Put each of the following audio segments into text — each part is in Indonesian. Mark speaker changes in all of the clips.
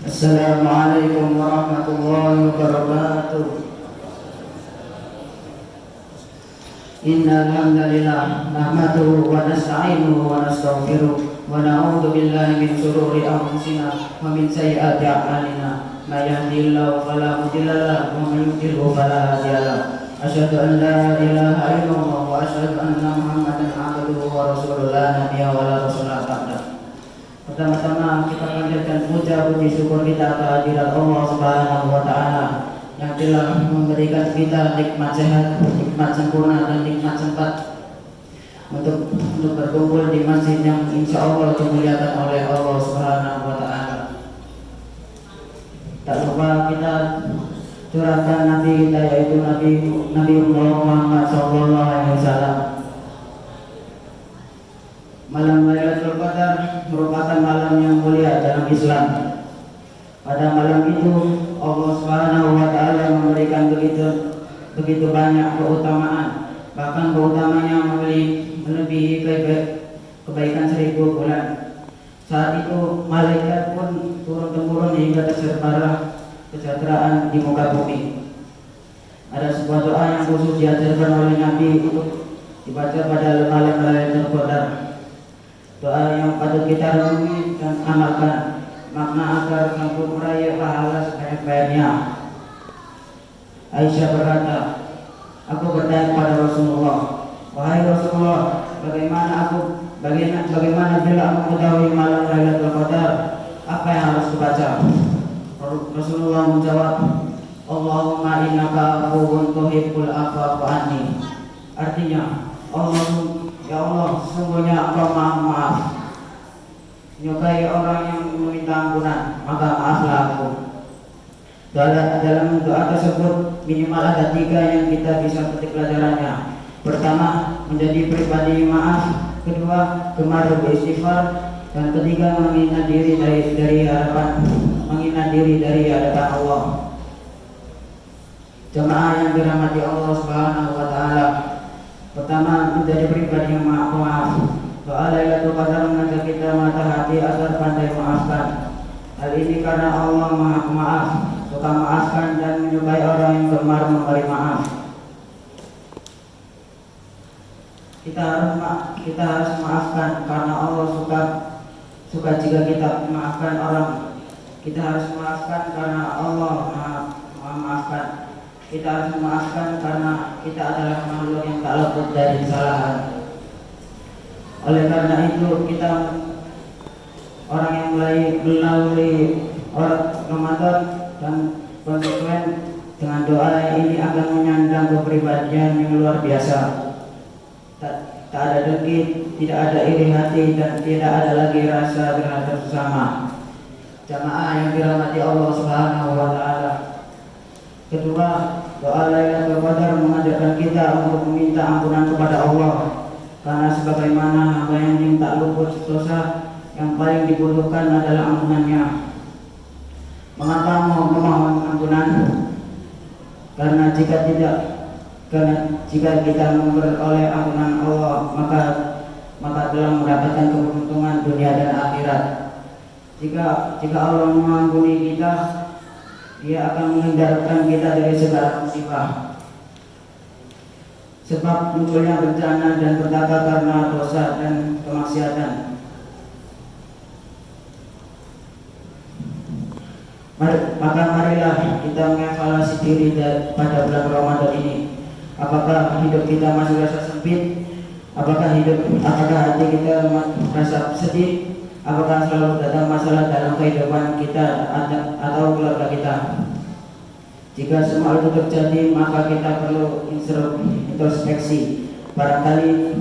Speaker 1: Assalamualaikum warahmatullahi wabarakatuh. Innal hamdalillah nahmaduhu wa nasta'inuhu wa nastaghfiruh wa na'udzu billahi min shururi anfusina wa min sayyiati a'malina. May yahdihillahu fala mudilla lahu wa may yudlil fala hadiya lahu. Asyhadu an la ilaha illallah wa asyhadu anna Muhammadan 'abduhu wa rasuluhu la nabiyya wa la rasula ba'da. Pertama-tama kita panjatkan puja puji syukur kita kehadirat Allah Subhanahu wa taala yang telah memberikan kita nikmat sehat, nikmat sempurna dan nikmat sempat untuk berkumpul di masjid yang insya Allah dimuliakan oleh Allah Subhanahu wa taala. Tak lupa kita curahkan Nabi kita yaitu Nabi Muhammad SAW. Malam Lailatul Qadar merupakan malam yang mulia dalam Islam. Pada malam itu Allah Subhanahu wa taala memberikan begitu banyak keutamaan, bahkan keutamanya melebihi kebaikan 1000 bulan. Saat itu malaikat pun turun-temurun hingga tersebar kesejahteraan di muka bumi. Ada sebuah doa yang khusus diajarkan oleh Nabi untuk dibaca pada malam Lailatul Qadar. Doa yang patut kita renungi dan amalkan makna agar mampu meraih pahala sebanyak-banyaknya. Aisyah berkata, aku bertanya pada Rasulullah, wahai Rasulullah, bagaimana bila mengetahui malam Lailatul Qadar, apa yang harus dibaca? Rasulullah menjawab, Allahumma innaka afuwwun tuhibbul afwa fa'fu anni. Artinya, ya Allah, sesungguhnya Engkau maaf, menyukai orang yang meminta ampunan, maka maaflah aku. Dalam doa tersebut minimal ada 3 yang kita bisa petik pelajarannya. Pertama, menjadi pribadi maaf. Kedua, gemar beristighfar. Dan ketiga, menghina diri dari hadapan Allah. Jemaah yang dirahmati Allah Subhanahu wa taala. Pertama, menjadi pribadi yang maaf. Doa Lailatul Qadar mengajak kita menata hati agar pandai memaafkan. Hal ini karena Allah Maha Pemaaf, suka maafkan dan menyukai orang yang gemar memberi maaf. Kita harus memaafkan karena Allah suka jika kita memaafkan orang. Kita harus memaafkan karena Allah Maha Memaafkan. Kita harus memaafkan karena kita adalah makhluk yang tak luput dari kesalahan. Oleh karena itu kita orang yang melalui Ramadan dan konsekuen dengan doa ini akan menyandang kepribadian yang luar biasa. Tak ada dengki, tidak ada iri hati, dan tidak ada lagi rasa terhadap sesama. Jamaah yang dirahmati Allah Subhanahu wa taala. Kedua, doa Lailatul Qadar mengajarkan kita untuk meminta ampunan kepada Allah, karena sebagaimana hamba yang tak luput dosa, yang paling dibutuhkan adalah ampunannya. Mengapa mau memohon ampunan? Karena jika kita memperoleh ampunan Allah, maka telah mendapatkan keberuntungan dunia dan akhirat. Jika Allah mengampuni kita, Dia akan menghindarkan kita dari segala musibah. Sebab munculnya bencana dan petaka karena dosa dan kemaksiatan. Maka marilah kita mengevaluasi diri pada bulan Ramadan ini. Apakah hidup kita masih rasa sempit? Apakah hati kita merasa sedih? Apakah selalu datang masalah dalam kehidupan kita atau keluarga kita? Jika semua itu terjadi, maka kita perlu introspeksi. Barangkali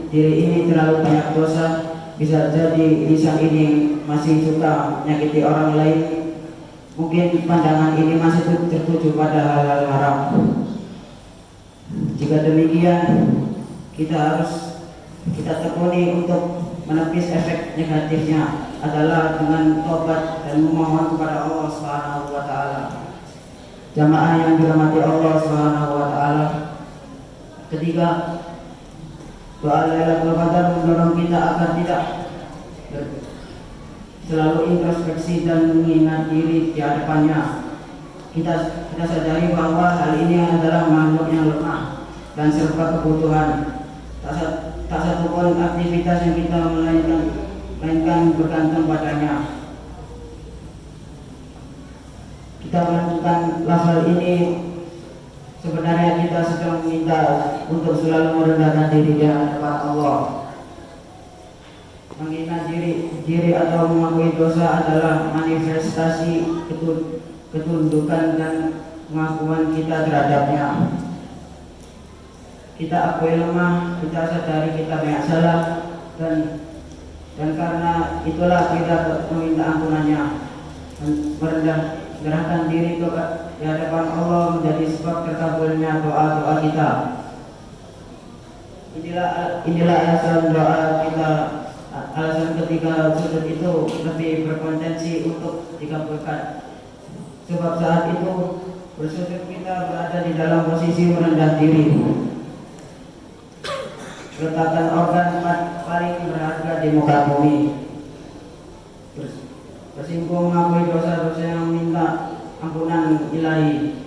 Speaker 1: diri ini terlalu banyak dosa. Bisa jadi lisan ini masih suka menyakiti orang lain. Mungkin pandangan ini masih tertuju pada hal-hal haram. Jika demikian, kita tekuni untuk menepis efek negatifnya adalah dengan tobat dan memohon kepada Allah Subhanahu wa taala. Jamaah yang dirahmati Allah Subhanahu wa taala. Ketiga, doa Lailatul Qadar mendorong kita agar tidak selalu introspeksi dan mengingat diri di hadapannya. Kita sadari bahwa hal ini adalah makhluk yang lemah dan serba kebutuhan. Tak satu pun aktivitas yang kita melainkan bergantung padanya. Kita melakukan lafal ini sebenarnya kita sedang meminta untuk selalu merendahkan diri di hadapan Allah. Menghina diri atau mengakui dosa adalah manifestasi ketundukan dan pengakuan kita terhadapnya. Kita akui lemah, kita sadari kita banyak salah, dan karena itulah kita meminta ampunannya. Merendahkan diri di hadapan Allah menjadi sebab terkabulnya doa-doa kita. Inilah alasan doa kita. Alasan ketika sujud itu lebih berpotensi untuk dikabulkan. Sebab saat itu bersujud kita berada di dalam posisi merendah diri. Letakkan organ paling berharga di muka bumi. Bersinggung mengakui dosa-dosa yang minta ampunan ilahi.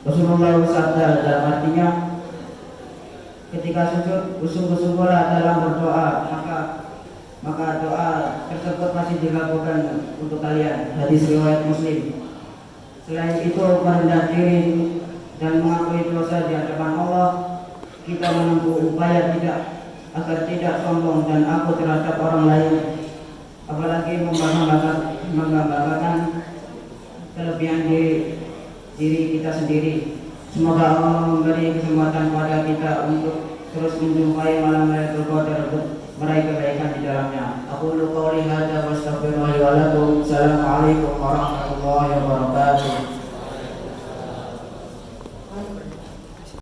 Speaker 1: Rasulullah bersabda, dalam artinya ketika sujud bersungguh-sungguhlah dalam berdoa, maka doa tersebut masih dikabulkan untuk kalian. Hadis riwayat Muslim. Selain itu, merendah diri dan mengakui dosa di hadapan Allah, kita menempuh upaya agar tidak sombong dan aku terhadap orang lain, apalagi membanggakan kelebihan diri kita sendiri. Semoga Allah memberi kesempatan pada kita untuk terus menjumpai malam Lailatul Qadar untuk meraih kebaikan di dalamnya. Aku qouli hadza wa astaghfirullahi wa lakum. Assalamualaikum warahmatullahi wabarakatuh.